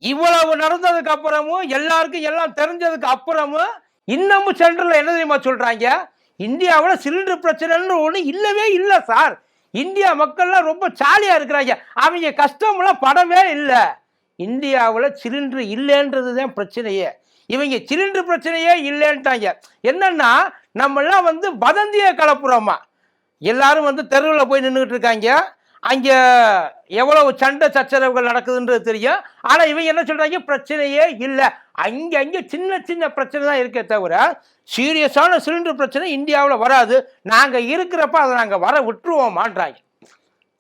இவ்வளவு நடந்ததுக்கு அப்புறமும் எல்லாருக்கும் எல்லாம் தெரிஞ்சதுக்கு அப்புறமும் இன்னமும் சென்ட்ரல் என்ன தெரியுமா சொல்றாங்க, இந்தியாவில் சிலிண்டர் பிரச்சனைன்னு ஒண்ணு இல்லவே இல்லை சார், இந்தியா மக்கள்லாம் ரொம்ப ஜாலியா இருக்கிறாங்க, அவங்க கஷ்டம்லாம் படவே இல்லை, இந்தியாவில் சிலிண்டர் இல்லைன்றது தான் பிரச்சனையே, இவங்க சிலிண்டர் பிரச்சனையே இல்லைன்ட்டாங்க. என்னன்னா நம்மெல்லாம் வந்து வதந்தியை கலப்புறோமா, எல்லாரும் வந்து தெருவில் போய் நின்றுட்டு இருக்காங்க, அங்கே எவ்வளவு சண்டை சச்சரவுகள் நடக்குதுன்றது தெரியும். ஆனால் இவங்க என்ன சொல்றாங்க, பிரச்சனையே இல்லை, அங்கே சின்ன சின்ன பிரச்சனை தான் இருக்கே தவிர சீரியஸான சிலிண்டர் பிரச்சனை இந்தியாவில் வராது, நாங்கள் இருக்கிறப்ப அதை நாங்கள் வர விட்டுருவோமான்றாங்க.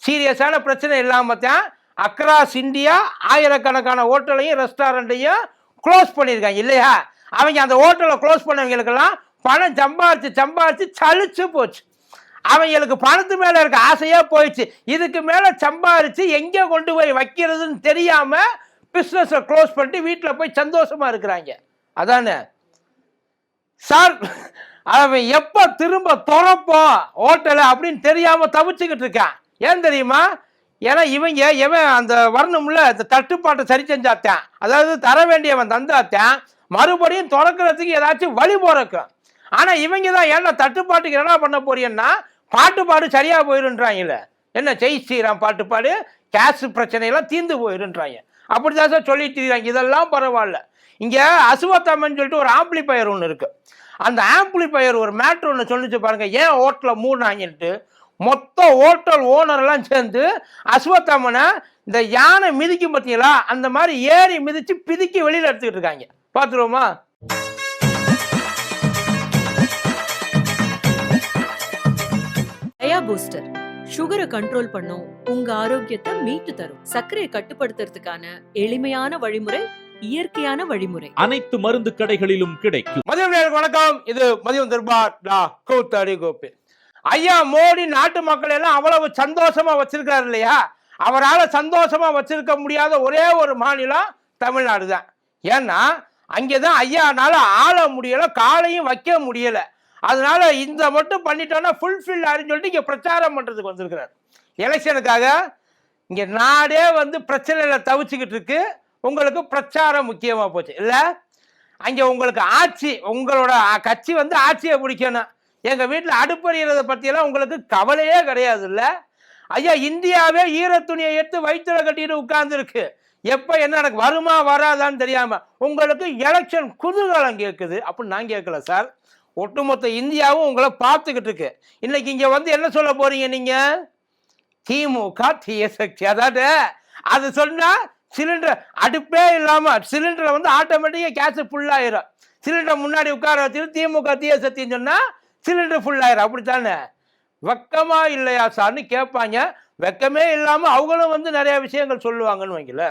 சீரியஸான பிரச்சனை இல்லாமல் தான் அக்ராஸ் இந்தியா ஆயிரக்கணக்கான ஹோட்டலையும் ரெஸ்டாரண்ட்டையும் க்ளோஸ் பண்ணியிருக்காங்க இல்லையா. அவங்க அந்த ஹோட்டலை க்ளோஸ் பண்ணவங்களுக்கெல்லாம் பணம் சம்பாரிச்சு சலிச்சு போச்சு, அவங்களுக்கு பணத்து மேல இருக்க ஆசையா போயிடுச்சு, இதுக்கு மேல சம்பாரிச்சு எங்க கொண்டு போய் வைக்கிறதுன்னு தெரியாம பிசினஸ் க்ளோஸ் பண்ணிட்டு வீட்டில் போய் சந்தோஷமா இருக்கிறாங்க. அதானே சார், அவன் எப்ப திரும்ப திறப்போம் ஹோட்டலை அப்படின்னு தெரியாம தவிச்சுக்கிட்டு இருக்கான். ஏன் தெரியுமா, ஏன்னா இவன் அந்த வரணும்ல, அந்த தட்டுப்பாட்டை சரி செஞ்சாத்தான், அதாவது தர வேண்டியவன் தந்தாத்தான் மறுபடியும் திறக்கிறதுக்கு ஏதாச்சும் வழி போறக்கும். ஆனா இவங்க தான் ஏன்னா தட்டுப்பாட்டுக்கு என்ன பண்ண போறீங்கன்னா பாட்டுப்பாடு சரியா போயிருன்றாங்கல்ல, என்ன ஜெய் ஸ்ரீராம் பாட்டுப்பாடு கேஸ் பிரச்சனையெல்லாம் தீர்ந்து போயிருன்றாங்க, அப்படிதான் சார் சொல்லிட்டு இருக்காங்க. இதெல்லாம் பரவாயில்ல, இங்க அசுவத்தாமன் சொல்லிட்டு ஒரு ஆம்பிளிஃபயர் ஒன்று இருக்கு, அந்த ஆம்பிளிஃபயர் ஒரு மேட்ரு ஒன்று சொல்லிச்சு பாருங்க, ஏன் ஹோட்டலை மூடினாங்கன்ட்டு. மொத்த ஹோட்டல் ஓனர்லாம் சேர்ந்து அஸ்வத்தாமனை இந்த யானை மிதிக்கும் பார்த்தீங்களா, அந்த மாதிரி ஏறி மிதிச்சு பிதிக்கி வெளியில் எடுத்துக்கிட்டு இருக்காங்க. பார்த்துருவோமா? பூஸ்டர் சுகரை கண்ட்ரோல் பண்ணும், உங்க ஆரோக்கியத்தை மீட்டு தரும், சர்க்கரையை கட்டுப்படுத்துறதுக்கான எளிமையான வழிமுறை, இயற்கையான வழிமுறை, அனைத்து மருந்து கடைகளிலும் கிடைக்கும். மதியம் வணக்கம், இது மதியம் தர்பார் கோபி. ஐயா மோடி நாட்டு மக்கள் எல்லாம் அவ்வளவு சந்தோஷமா வச்சிருக்காரு இல்லையா, அவரால் சந்தோஷமா வச்சிருக்க முடியாத ஒரே ஒரு மாநிலம் தமிழ்நாடு தான். ஏன்னா அங்கேதான் ஐயானால ஆள முடியல, காலையும் வைக்க முடியல, அதனால இந்த மட்டும் பண்ணிட்டோம்னா ஃபுல்ஃபில் ஆகுன்னு சொல்லிட்டு இங்கே பிரச்சாரம் பண்றதுக்கு வந்திருக்கிறார். எலெக்ஷனுக்காக இங்க நாடே வந்து பிரச்சனையில தவிச்சுக்கிட்டு இருக்கு, உங்களுக்கு பிரச்சாரம் முக்கியமா போச்சு இல்ல. அங்க உங்களுக்கு ஆட்சி, உங்களோட கட்சி வந்து ஆட்சியை பிடிக்கணும், எங்க வீட்டில் அடுப்பறிகிறத பற்றியெல்லாம் உங்களுக்கு கவலையே கிடையாது இல்ல. ஐயா இந்தியாவே ஈரத்துணியை எடுத்து வயிற்றுல கட்டிட்டு உட்கார்ந்துருக்கு, எப்போ என்ன எனக்கு வருமா வராதான்னு தெரியாம உங்களுக்கு எலெக்ஷன் குதூகலம் கேட்குது. அப்படின்னு நான் கேட்கல சார், ஒட்டுமொத்த இந்தியாவும் உங்களை பார்த்துக்கிட்டு இருக்கு. இன்னைக்கு இங்க வந்து என்ன சொல்ல போறீங்க நீங்க, திமுக தீய சக்தி, அதாவது அது சொன்னா சிலிண்டர் அடுப்பே இல்லாம சிலிண்டரை வந்து ஆட்டோமேட்டிக்கா கேஸ் ஃபுல் ஆயிரும், சிலிண்டர் முன்னாடி உட்கார வச்சுட்டு திமுக தீய சக்தின்னு சொன்னா சிலிண்டர் ஃபுல் ஆயிரும், அப்படித்தானே? வெக்கமா இல்லையா சார்னு கேட்பாங்க. வெக்கமே இல்லாம அவங்களும் வந்து நிறைய விஷயங்கள் சொல்லுவாங்கன்னு வைக்கல.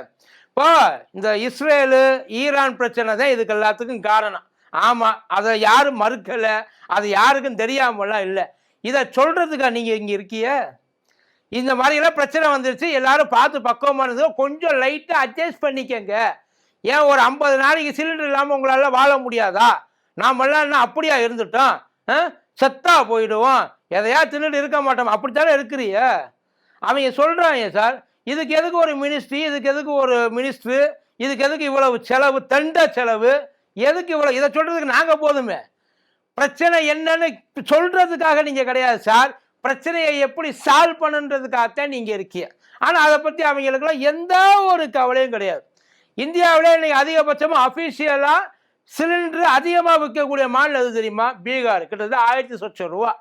இப்போ இந்த இஸ்ரேலு ஈரான் பிரச்சனை தான் இதுக்கு எல்லாத்துக்கும் காரணம். ஆமா, அதை யாரும் மறுக்கல, அது யாருக்கும் தெரியாமலாம் இல்லை. இதை சொல்றதுக்கா நீங்க இங்க இருக்கிய? இந்த மாதிரி எல்லாம் பிரச்சனை வந்துருச்சு, எல்லாரும் பார்த்து பக்குவமானது கொஞ்சம் லைட்டா அட்ஜஸ்ட் பண்ணிக்கங்க. ஏன் ஒரு 50 நாளைக்கு சிலிண்டர் இல்லாம உங்களால வாழ முடியாதா? நாமெல்லாம் என்ன அப்படியா இருந்துட்டோம், செத்தா போயிடுவோம், எதையா தின்னுட்டு இருக்க மாட்டோம், அப்படித்தானே இருக்கிறிய. அவங்க சொல்றாங்க சார், இதுக்கு எதுக்கு ஒரு மினிஸ்ட்ரி, இதுக்கு எதுக்கு ஒரு மினிஸ்டர், இதுக்கு எதுக்கு இவ்வளவு செலவு, தண்ட செலவு, எதுக்கு இவ்வளவு? இதை சொல்றதுக்கு நாங்க போதுமே, பிரச்சனை என்னன்னு சொல்றதுக்காக நீங்க கிடையாது சார், பிரச்சனையை எப்படி சால்வ் பண்ணுன்றதுக்காகத்தான் நீங்க இருக்கீங்க. ஆனா அதை பத்தி அவங்களுக்குலாம் எந்த ஒரு கவலையும் கிடையாது. இந்தியாவிலே இன்னைக்கு அதிகபட்சமா அபிஷியலா சிலிண்டர் அதிகமா விற்கக்கூடிய மாநிலம் எது தெரியுமா? பீகார், கிட்டத்தட்ட 1000 ரூபா.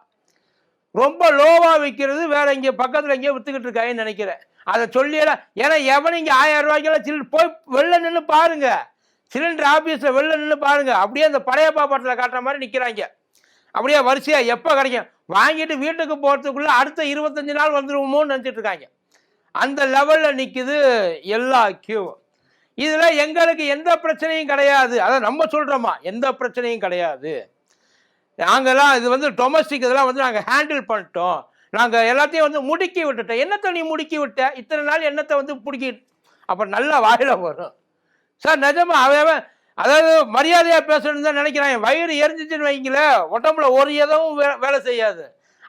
ரொம்ப லோவா விற்கிறது வேற இங்க பக்கத்துல எங்கேயோ வித்துக்கிட்டு இருக்காங்கன்னு நினைக்கிறேன். அதை சொல்லியெல்லாம், ஏன்னா எவனும் இங்க 1000 ரூபாய்க்கெல்லாம் சிலிண்டர் போய் வெளில நின்று பாருங்க, சிலிண்டர் ஆபீஸ்ல வெளில நின்று பாருங்க, அப்படியே அந்த பழைய பாப்பாட்டில் காட்டுற மாதிரி நிக்கிறாங்க, அப்படியே வரிசையா எப்ப கிடைக்கும் வாங்கிட்டு வீட்டுக்கு போறதுக்குள்ள அடுத்த 25 நாள் வந்துருவோமோன்னு நினைச்சிட்டு இருக்காங்க. அந்த லெவல்ல நிக்குது எல்லா கியூ. இதுல எங்களுக்கு எந்த பிரச்சனையும் கிடையாது, அதான் நம்ம சொல்றோமா, எந்த பிரச்சனையும் கிடையாது, நாங்கெல்லாம் இது வந்து டொமஸ்டிக் இதெல்லாம் வந்து நாங்கள் ஹேண்டில் பண்ணிட்டோம், நாங்கள் எல்லாத்தையும் வந்து முடுக்கி விட்டுட்டோம். என்னத்தை நீ முடுக்கி விட்ட, இத்தனை நாள் என்னத்தை வந்து பிடிக்கி, அப்போ நல்லா வாயில வரும் சார். நிஜமா அவன் அதாவது மரியாதையாக பேசணும்னு தான் நினைக்கிறான். வயிறு எரிஞ்சிச்சுன்னு வைங்கள, உடம்புல ஒரு எதுவும் வேலை செய்யாது.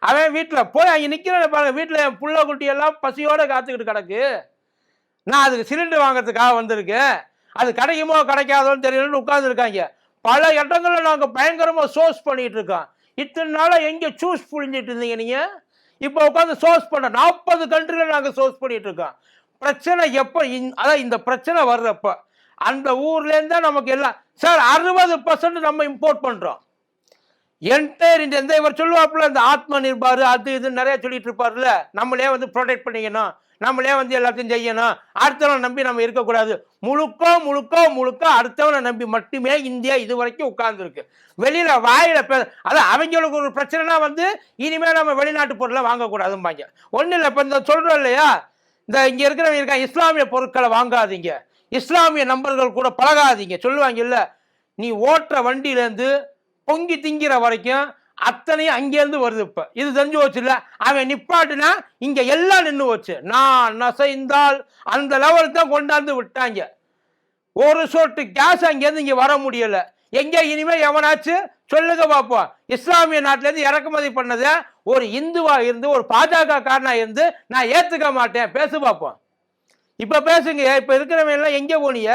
அவன் வீட்டில் போய் அங்கே நிற்கிறேன்னு பாருங்க, வீட்டில் என் புள்ள குட்டியெல்லாம் பசியோடு காத்துக்கிட்டு கிடக்கு, நான் அதுக்கு சிலிண்டர் வாங்கிறதுக்காக வந்திருக்கேன், அது கிடைக்குமோ கிடைக்காதோன்னு தெரியலன்னு உட்கார்ந்துருக்காங்க. பல இடங்கள்ல நாங்க பயங்கரமா சோர்ஸ் பண்ணிட்டு இருக்கோம். இத்தனை நாளா எங்க சூஸ் புழிஞ்சிட்டு இருந்தீங்க நீங்க? இப்போ உட்காந்து சோர்ஸ் பண்ண 40 கண்ட்ரில நாங்க சோர்ஸ் பண்ணிட்டு இருக்கோம். பிரச்சனை எப்ப அதான் இந்த பிரச்சனை வர்றப்ப அந்த ஊர்ல இருந்தா நமக்கு எல்லாம் சார் 60% நம்ம இம்போர்ட் பண்றோம். என்டையர் இந்த இவர் சொல்லுவாப்புல இந்த ஆத்ம நிர்பார் அது இது நிறைய சொல்லிட்டு இருப்பாருல்ல, நம்மளே வந்து ப்ரொடெக்ட் பண்ணிக்கணும், நம்மளே வந்து எல்லாத்தையும் செய்யணும், அடுத்தவனை நம்பி நம்ம இருக்கக்கூடாது. முழுக்க முழுக்க முழுக்க அடுத்தவனை நம்பி மட்டுமே இந்தியா இது வரைக்கும் உட்கார்ந்துருக்கு. வெளியில வாயில அதான் அவங்களுக்கு ஒரு பிரச்சனைனா வந்து இனிமேல் நம்ம வெளிநாட்டு பொருளை வாங்கக்கூடாதும்பாங்க. ஒன்றும் இல்லை, இப்போ இந்த சொல்றோம் இல்லையா, இந்த இங்க இருக்கிறவங்க இருக்காங்க, இஸ்லாமிய பொருட்களை வாங்காதீங்க, இஸ்லாமிய நம்பர்கள் கூட பழகாதீங்க சொல்லுவாங்க இல்ல. நீ ஓட்டுற வண்டியிலேருந்து பொங்கி திங்கிற வரைக்கும் அத்தனையும் அங்கேருந்து வருது. இப்ப இது தெரிஞ்சு போச்சு இல்ல, அவன் நிப்பாட்டுனா இங்க எல்லாம் நின்று போச்சு. நான் நசைந்தால் அந்த லெவலுக்கு தான் கொண்டாந்து விட்டாங்க. ஒரு சொட்டு கேஸ் அங்கேருந்து இங்க வர முடியல. எங்க இனிமே எவனாச்சும் சொல்லுங்க பார்ப்போம், இஸ்லாமிய நாட்டிலேருந்து இறக்குமதி பண்ணதை ஒரு இந்துவா இருந்து ஒரு பாஜக காரனா இருந்து நான் ஏத்துக்க மாட்டேன் பேசு பார்ப்போம். இப்ப பேசுங்க. இப்ப இருக்கிறவங்க எல்லாம் எங்க போனீங்க?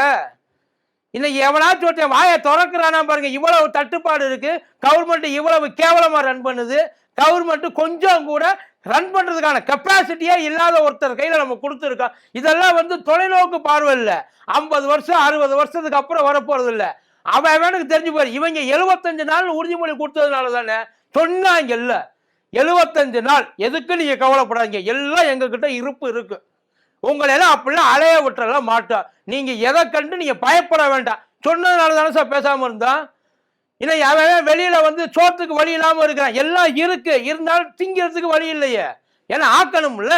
இன்னைக்கு எவனாச்சும் ஒருத்தன் வாயை திறக்கிறானா பாருங்க. இவ்வளவு தட்டுப்பாடு இருக்கு, கவர்மெண்ட் இவ்வளவு கேவலமா ரன் பண்ணுது. கவர்மெண்ட் கொஞ்சம் கூட ரன் பண்றதுக்கான கெப்பாசிட்டியே இல்லாத ஒருத்தர் கையில நம்ம கொடுத்துருக்கோம். இதெல்லாம் வந்து தொலைநோக்கு பார்வை இல்லை. 50 வருஷம் 60 வருஷத்துக்கு அப்புறம் வரப்போறது இல்லை. அவனுக்கு தெரிஞ்சு போய் இவங்க 75 நாள் உறுதிமொழி கொடுத்ததுனால தானே சொன்னாங்க. இல்ல 75 நாள் எதுக்கு நீங்க கவலைப்படாதீங்க, எல்லாம் எங்க கிட்ட இருப்பு இருக்கு, உங்களை எல்லாம் அப்படிலாம் அலைய விட்டுறலாம் மாட்டோம், நீங்க எதை கண்டு நீங்க பயப்பட வேண்டாம் சொன்னதுனால தானே சார் பேசாம இருந்தா. இன்னைக்கு அவன் வெளியில வந்து சோத்துக்கு வழி இல்லாம இருக்கிறான். எல்லாம் இருக்கு, இருந்தாலும் திங்கிறதுக்கு வழி இல்லையே. ஏன்னா ஆக்கணும்ல,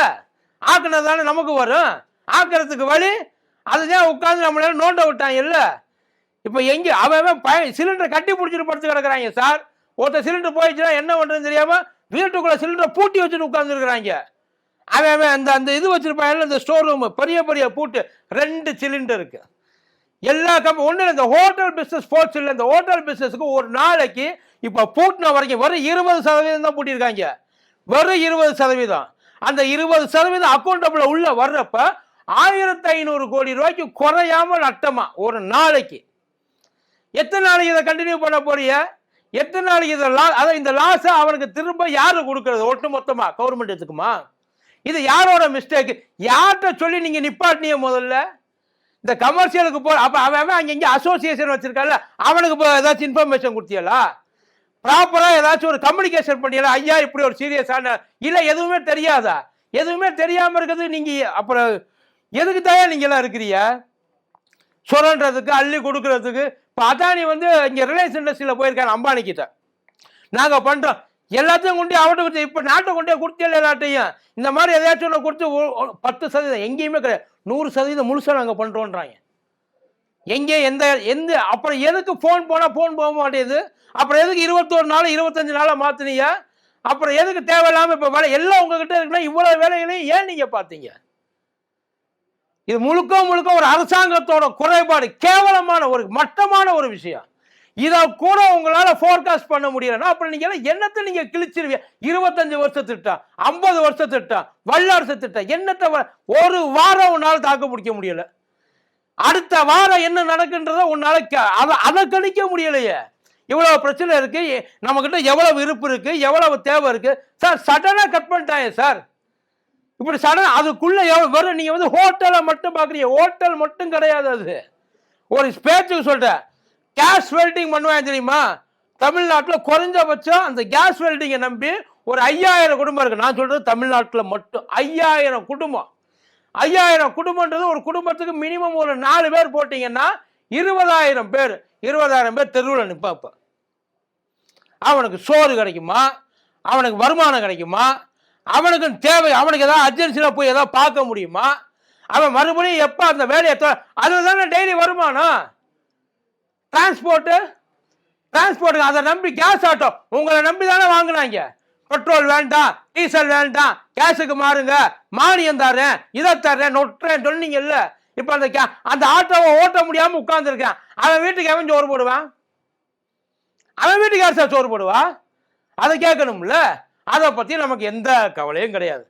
ஆக்கினது தானே நமக்கு வரும். ஆக்கிறதுக்கு வழி அதுதான் உட்காந்து நம்மள நோண்ட விட்டாங்க இல்ல. இப்ப எங்க அவன் சிலிண்டரை கட்டி பிடிச்சிட்டு படுத்து கிடக்குறாங்க சார். ஒருத்தர் சிலிண்டர் போயிடுச்சுன்னா என்ன பண்றதுன்னு தெரியாம வீட்டுக்குள்ள சிலிண்டரை பூட்டி வச்சுட்டு உட்கார்ந்து இருக்கிறாங்க. அவன் அந்த இது வச்சிருப்பாங்க, இந்த ஸ்டோர் ரூம் பெரிய பெரிய பூட்டு 2 சிலிண்டர் இருக்கு. எல்லா ஒண்ணு இந்த ஹோட்டல் பிசினஸ் போச்சு இல்லை. இந்த ஹோட்டல் பிசினஸ்க்கு ஒரு நாளைக்கு இப்ப பூட்டின வரைக்கும் வெறும் 20% தான் பூட்டியிருக்காங்க. வெறும் 20%. அந்த 20% அக்கௌண்டபிள் உள்ள வர்றப்ப 1500 கோடி ரூபாய்க்கு குறையாம நட்டமா ஒரு நாளைக்கு. எத்தனை நாளைக்கு இதை கண்டினியூ பண்ண போறிய? எத்தனை நாளைக்கு இதை இந்த லாஸ் அவனுக்கு திரும்ப யாரு கொடுக்கறது? ஒட்டு மொத்தமா கவர்மெண்ட் எடுத்துக்குமா? இது யாரோட மிஸ்டேக்? யார்கிட்ட சொல்லி நீங்க நிப்பாட்டினிய? முதல்ல இந்த கமர்ஷியலுக்கு போ. அப்ப அவன் அங்க அசோசியேஷன் வச்சிருக்கால, அவனுக்கு ஏதாச்சும் இன்ஃபர்மேஷன் கொடுத்தியலா? ப்ராப்பரா ஏதாச்சும் ஒரு கம்யூனிகேஷன் பண்ணியல? ஐயா இப்படி ஒரு சீரியஸான இல்ல, எதுவுமே தெரியாதா? எதுவுமே தெரியாம இருக்கிறது நீங்க அப்புறம் எதுக்கு தான் நீங்க எல்லாம் இருக்கிறீங்க? சுரண்டதுக்கு, அள்ளி கொடுக்கறதுக்கு. இப்ப அதானி வந்து இங்க ரிலையன்ஸ் இண்டஸ்ட்ரியில போயிருக்காங்க அம்பானி கிட்ட, நாங்க பண்றோம் எல்லாத்தையும் கொண்டு அவட்ட கொடுத்து. இப்ப நாட்டை கொண்டே கொடுத்தல எல்லாத்தையும். இந்த மாதிரி எதையாச்சும் ஒன்று கொடுத்து 10% எங்கேயுமே கிடையாது, 100% முழுசா நாங்க பண்றோம்ன்றாங்க. எங்கே எந்த அப்புறம் எதுக்கு போன் போனா போன் போக மாட்டேங்குது? அப்புறம் எதுக்கு 21 நாள் 25 நாளா மாத்தினீங்க? அப்புறம் எதுக்கு தேவையில்லாம இப்ப வேலை எல்லாம் உங்ககிட்ட இருக்குன்னா இவ்வளவு வேலைகளையும் ஏன் நீங்க பாத்தீங்க? இது முழுக்க முழுக்க ஒரு அரசாங்கத்தோட குறைபாடு, கேவலமான ஒரு மட்டமான ஒரு விஷயம். இதை கூட உங்களால போர்காஸ்ட் பண்ண முடியலன்னா அப்புறம் நீங்க என்னத்தை நீங்க கிழிச்சிருவீங்க? 25 வருஷ திட்டம், 50 வருஷ திட்டம், வல்லரசு திட்டம், என்னத்தை ஒரு வாரம் உன்னால தாக்கு பிடிக்க முடியல. அடுத்த வாரம் என்ன நடக்குன்றத உன்னால அதை கணிக்க முடியலையே. இவ்வளவு பிரச்சனை இருக்கு, நம்ம கிட்ட எவ்வளவு இருப்பு இருக்கு, எவ்வளவு தேவை இருக்கு சார். சடனா கட் பண்ணிட்டாங்க சார். இப்படி சடன் அதுக்குள்ள வரும். நீங்க வந்து ஹோட்டலை மட்டும் பாக்குறீங்க, ஹோட்டல் மட்டும் கிடையாது. அது ஒரு பேச்சுக்கு சொல்றேன். கேஸ் வெல்டிங் பண்ணுவாங்க தெரியுமா? தமிழ்நாட்டில் குறைஞ்சபட்சம் அந்த கேஸ் வெல்டிங்கை நம்பி ஒரு 5000 குடும்பம் இருக்கு. நான் சொல்றது தமிழ்நாட்டில் மட்டும் 5000 குடும்பம். 5000 குடும்பம்ன்றது ஒரு குடும்பத்துக்கு மினிமம் ஒரு 4 பேர் போட்டீங்கன்னா 20000 பேர். 20000 பேர் தெருவில் நிற்பாப்ப. அவனுக்கு சோறு கிடைக்குமா? அவனுக்கு வருமானம் கிடைக்குமா? அவனுக்கு தேவை, அவனுக்கு ஏதாவது அர்ஜென்சியில் போய் ஏதாவது பார்க்க முடியுமா? அவன் மறுபடியும் எப்போ அந்த வேலையை அதில் தானே டெய்லி வருமானம். டிரான்ஸ்போர்ட் அதை நம்பி கேஸ் ஆட்டோ உங்களை நம்பி தானே வாங்கினாங்க. பெட்ரோல் வேண்டாம், டீசல் வேண்டாம், கேஸுக்கு மாறுங்க, மானியம் தரேன், இதை தர்றேன், நொட்டுறேன் சொன்னீங்கல்ல. இப்போ அந்த ஆட்டோவை ஓட்ட முடியாமல் உட்கார்ந்துருக்கான். அவன் வீட்டுக்கு எவன் சோறு போடுவான்? அவன் வீட்டுக்கு யார் சார் சோறு போடுவா? அதை கேட்கணும்ல. அதை பற்றி நமக்கு எந்த கவலையும் கிடையாது.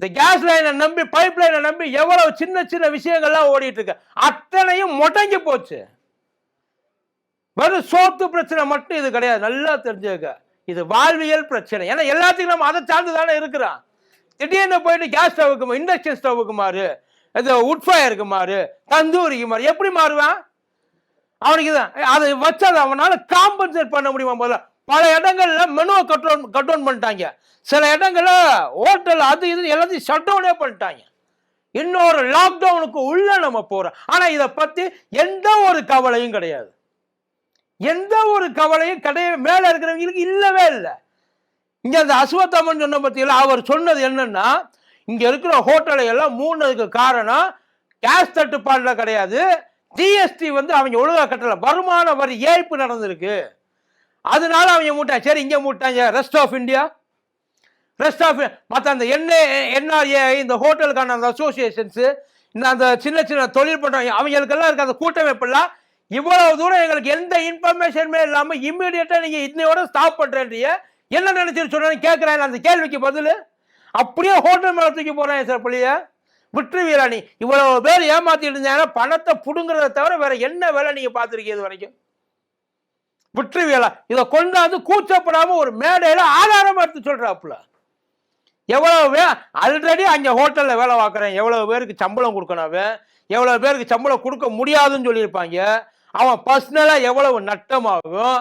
இந்த கேஸ் லைனை நம்பி பைப் லைனை நம்பி எவ்வளவு சின்ன சின்ன விஷயங்கள்லாம் ஓடிட்டு இருக்கு, அத்தனையும் முடங்கி போச்சு. வெறும் சோத்து பிரச்சனை மட்டும் இது கிடையாது, நல்லா தெரிஞ்சுக்க. இது வாழ்வியல் பிரச்சனை. ஏன்னா எல்லாத்துக்கும் நம்ம அதை சார்ந்து தானே இருக்கிறோம். திடீர்னு போயிட்டு கேஸ் ஸ்டவ்வுக்கு இண்டக்ஷன் ஸ்டவ்வுக்கு மாறு, இது உட் ஃபயருக்கு மாறு, தந்தூரிக்கு மாறு, எப்படி மாறுவான்? அவனுக்கு தான் அதை வச்சது அவனால காம்பன்சேட் பண்ண முடியுமா? போல பல இடங்கள்ல மெனுவை கட் டவுன் பண்ணிட்டாங்க. சில இடங்கள்ல ஹோட்டல் அது இது எல்லாத்தையும் ஷட் டவுனே பண்ணிட்டாங்க. இன்னொரு லாக்டவுனுக்கு உள்ள நம்ம போறோம். ஆனா இதை பத்தி எந்த ஒரு கவலையும் கிடையாது. எந்த ஒரு கவலையும் கிடையாது. மேல இருக்கிறவங்களுக்கு இல்லவே இல்லை. இங்க அந்த அஸ்வத்தாமன் சொன்ன பத்தியில அவர் சொன்னது என்னன்னா, இங்க இருக்கிற ஹோட்டலை எல்லாம் மூணுக்கு காரணம் கேஸ் தட்டுப்பாடுல கிடையாது, ஜிஎஸ்டி அவங்க ஒழுங்கா கட்டல, வருமான வரி ஏய்ப்பு நடந்திருக்கு, அதனால அவங்க மூட்டாங்க. சரி, இங்க மூட்டாங்க. Rest of India, rest of மற்ற அந்த என்ஆர்ஏ, இந்த ஹோட்டலுக்கான அந்த அசோசியேஷன்ஸ், இந்த அந்த சின்ன சின்ன தொழில் பண்றவங்க, அவங்களுக்கெல்லாம் இருக்க அந்த கூட்டமைப்பெல்லாம் இவ்வளவு தூரம் எங்களுக்கு எந்த இன்ஃபர்மேஷனுமே இல்லாம இம்மிடியட்டா நீங்க இன்னையோட ஸ்டாப் பண்றீங்க, என்ன நினைச்சுன்னு சொன்னு கேட்கிறேன். அந்த கேள்விக்கு பதில் அப்படியே ஹோட்டல் மேல தூக்கி போறேன் சார். பிள்ளைய விட்டுருவீரா? நீ இவ்வளவு பேர் ஏமாத்திட்டு இருந்தாங்கன்னா பணத்தை புடுங்கிறத தவிர வேற என்ன வேலை நீங்க பார்த்துருக்கீங்க இது வரைக்கும்? விட்டுருவீரா? இதை கொண்டாந்து கூச்சப்படாம ஒரு மேடையில ஆதாரமா எடுத்து சொல்றாப்புல. எவ்வளவு ஆல்ரெடி அங்க ஹோட்டல்ல வேலை பார்க்குறேன், எவ்வளவு பேருக்கு சம்பளம் கொடுக்கணும், அவன் எவ்வளவு பேருக்கு சம்பளம் கொடுக்க முடியாதுன்னு சொல்லியிருப்பாங்க, அவன் பர்சனலா எவ்வளவு நட்டமாகும்,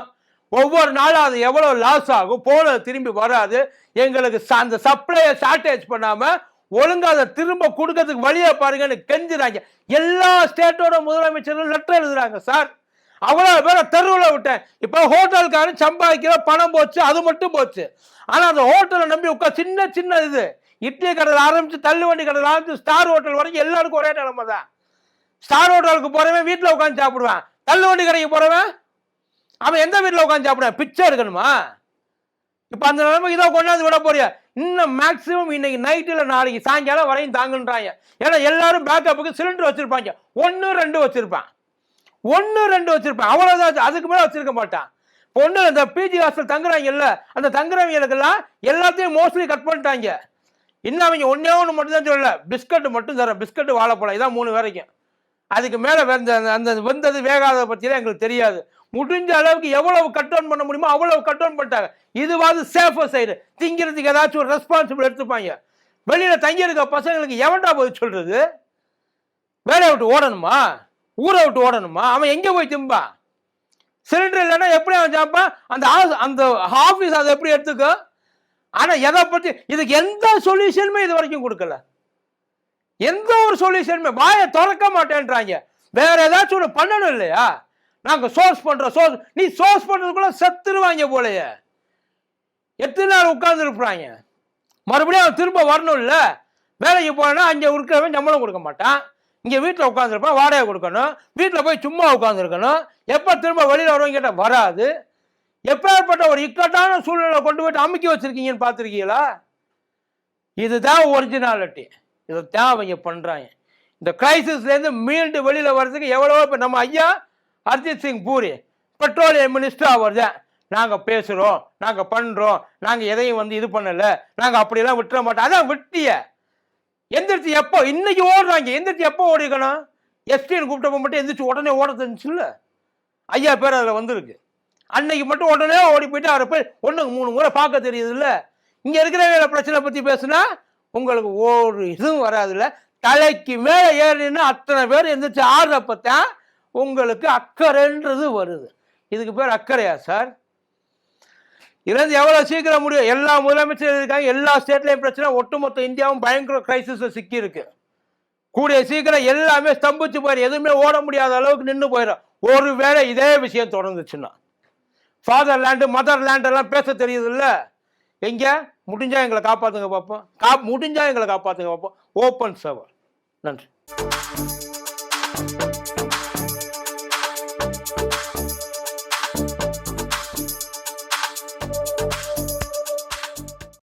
ஒவ்வொரு நாளும் அது எவ்வளவு லாஸ் ஆகும், போனது திரும்பி வராது, எங்களுக்கு அந்த சப்ளையை ஷார்டேஜ் பண்ணாம ஒழுங்கா அதை திரும்ப கொடுக்கறதுக்கு வழியை பாருங்கன்னு கெஞ்சுறாங்க. எல்லா ஸ்டேட்டோட முதலமைச்சரும் லெட்டர் எழுதுறாங்க. சார், அவ்வளவு பேரை தெருவில் விட்டேன். இப்ப ஹோட்டல்காரன் சம்பாதிக்கிற பணம் போச்சு, அது மட்டும் போச்சு. ஆனா அந்த ஹோட்டலை நம்பி உட்கார் சின்ன சின்ன இது இட்லி கடையில் ஆரம்பிச்சு தள்ளுவண்டி கடையில் ஆரம்பிச்சு ஸ்டார் ஹோட்டல் வரைக்கும் எல்லாருக்கும் ஒரே நிலைமை தான். ஸ்டார் ஹோட்டலுக்கு போறவன் வீட்டில் உட்காந்து சாப்பிடுவான், தள்ளுவண்டி கடைக்கு போறவன் அவன் எந்த வீட்டில் உட்காந்து சாப்பிடுவான்? பிச்சை இருக்கணுமா? இப்ப அந்த நிலைமை இதை கொண்டாந்து விட போறியா? இன்னும் மேக்சிமம் இன்னைக்கு நைட்டுல நாளைக்கு சாயங்காலம் வரையும் தாங்குன்றாங்க. ஏன்னா எல்லாரும் பேக்கப்புக்கு சிலிண்டர் வச்சிருப்பாங்க, 1-2 வச்சிருப்பான், 1-2 வச்சிருப்பான், அவ்வளவுதான், அதுக்கு மேல வச்சிருக்க மாட்டான். பொண்ணு இந்த பிஜி ஹாஸ்டல் தங்குறாங்க இல்ல, அந்த தங்குறவங்களுக்கெல்லாம் எல்லாத்தையும் மோஸ்ட்லி கட் பண்ணிட்டாங்க. இன்னும் அவங்க ஒன்னே ஒன்று மட்டும் தான் சொல்லல, பிஸ்கட் மட்டும் தரேன், பிஸ்கட் வாழைப்பழம், இதான் 3 வரைக்கும். அதுக்கு மேல அந்த வந்தது வேகாத பற்றியெல்லாம் எங்களுக்கு தெரியாது. முடிஞ்ச அளவுக்கு எவ்வளவு கட் டவுன் பண்ண முடியுமோ அவ்வளவு கட் டவுன் பண்ணிட்டாங்க. இதுவாது சேஃபர் சைடு. திங்கிறதுக்கு ஏதாச்சும் ஒரு ரெஸ்பான்சிபிள் எடுத்துப்பாங்க. வெளியில தங்கி இருக்க பசங்களுக்கு எவன்டா போய் சொல்றது? வேலையை விட்டு ஓடணுமா? ஊரை விட்டு ஓடணுமா? அவன் எங்க போய் திம்பா? சிலிண்டர் இல்லைன்னா எப்படி அவன் சாப்பான்? அந்த ஆபீஸ் அதை எப்படி எடுத்துக்க? ஆனா எதை பத்தி இதுக்கு எந்த சொல்யூஷனுமே இது வரைக்கும் கொடுக்கல. எந்த ஒரு சொல்யூஷனுமே வாயை திறக்க மாட்டேன்றாங்க. வேற ஏதாச்சும் ஒன்று பண்ணணும் இல்லையா? நாங்க சோர்ஸ் பண்றோம், சோர்ஸ். நீ சோர்ஸ் பண்றதுக்குள்ள செத்துருவாங்க போலயே. எத்தனை நாள் உட்கார்ந்து இருப்பாங்க? மறுபடியும் அவன் திரும்ப வரணும் இல்ல. வேலைக்கு போனா அங்க இருக்கிறவன் சம்பளம் கொடுக்க மாட்டான், இங்க வீட்டில் உட்காந்துருப்பான், வாடகை கொடுக்கணும், வீட்டில் போய் சும்மா உட்காந்துருக்கணும். எப்ப திரும்ப வெளியில வருவாங்க கேட்டா வராது. எப்பேற்பட்ட ஒரு இக்கட்டான சூழ்நிலை கொண்டு போயிட்டு அமுக்கி வச்சிருக்கீங்கன்னு பார்த்துருக்கீங்களா? இதுதான் ஒரிஜினாலிட்டி. இதைத்தான் அவங்க பண்றாங்க. இந்த கிரைசிஸ்ல இருந்து மீண்டு வெளியில வர்றதுக்கு எவ்வளவோ. இப்ப நம்ம ஐயா ஹர்தீப் சிங் பூரி பெட்ரோலியம் மினிஸ்டர், அவர் தான் நாங்க பேசுறோம், நாங்க பண்றோம், நாங்க எதையும் இது பண்ணல, நாங்க அப்படியெல்லாம் விட்டுற மாட்டோம். அதான் விட்டிய எந்திரிச்சு எப்போ இன்னைக்கு ஓடுறாங்க. எந்திரிச்சு எப்போ ஓடிக்கணும்? எஸ்டின்னு கூப்பிட்டப்ப மட்டும் எந்திரிச்சு உடனே ஓட தெரிஞ்சுல. ஐயா பேர் அதுல வந்திருக்கு. அன்னைக்கு மட்டும் உடனே ஓடி போயிட்டு அவரை போய் 1-3 முறை பார்க்க தெரியுது இல்ல. இங்க இருக்கிற பிரச்சனை பத்தி பேசுனா உங்களுக்கு ஒரு இதுவும் வராதுல்ல. தலைக்கு மேல ஏறினா அத்தனை பேர் எந்திரிச்சு ஆடுறப்பத்தான் உங்களுக்கு அக்கறைன்றது வருது. இதுக்கு பேர் அக்கறையா சார்? இருந்து எவ்வளவு சீக்கிரம் முடியும்? எல்லா முதலமைச்சர் இருக்காங்க, எல்லா ஸ்டேட்லயும் பிரச்சனை, ஒட்டுமொத்த இந்தியாவும் பயங்கர கிரைசிஸ் சிக்கி இருக்கு. கூடிய சீக்கிரம் எல்லாமே ஸ்தம்பிச்சு போயிடும், எதுவுமே ஓட முடியாத அளவுக்கு நின்று போயிடும். ஒருவேளை இதே விஷயம் தொடர்ந்துச்சுன்னா ஃபாதர் லேண்டு மதர் லேண்ட் எல்லாம் பேச தெரியுது இல்ல. எங்க முடிஞ்சா எங்களை காப்பாத்துங்க பார்ப்போம், முடிஞ்சா எங்களை காப்பாத்துங்க பார்ப்போம். ஓப்பன் சவர். நன்றி.